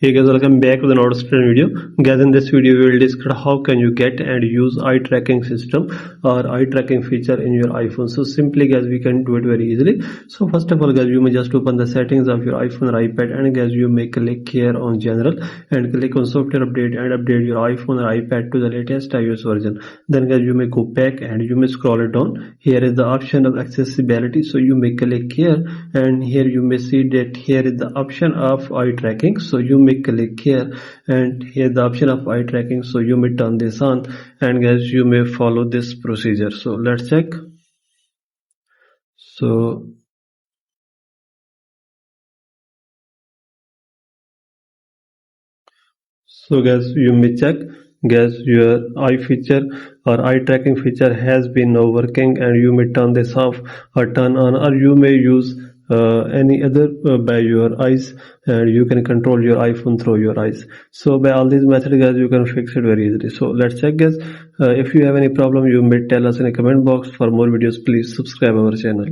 Hey guys, welcome back to another student video. Guys, in this video we will discuss how can you get and use eye tracking system or eye tracking feature in your iPhone. So simply guys, we can do it very easily. So first of all guys, you may just open the settings of your iPhone or iPad, and guys you may click here on general and click on software update and update your iPhone or iPad to the latest iOS version. Then guys you may go back and you may scroll it down. Here is the option of accessibility, so you may click here, and here you may see that here is the option of eye tracking, so you may click here, and here the option of eye tracking, so you may turn this on, and guys you may follow this procedure. So let's check. So guys you may check, guys your eye feature or eye tracking feature has been now working, and you may turn this off or turn on, or you may use any other by your eyes, and you can control your iPhone through your eyes. So by all these methods guys you can fix it very easily. So let's check guys. If you have any problem, you may tell us in a comment box. For more videos please subscribe our channel.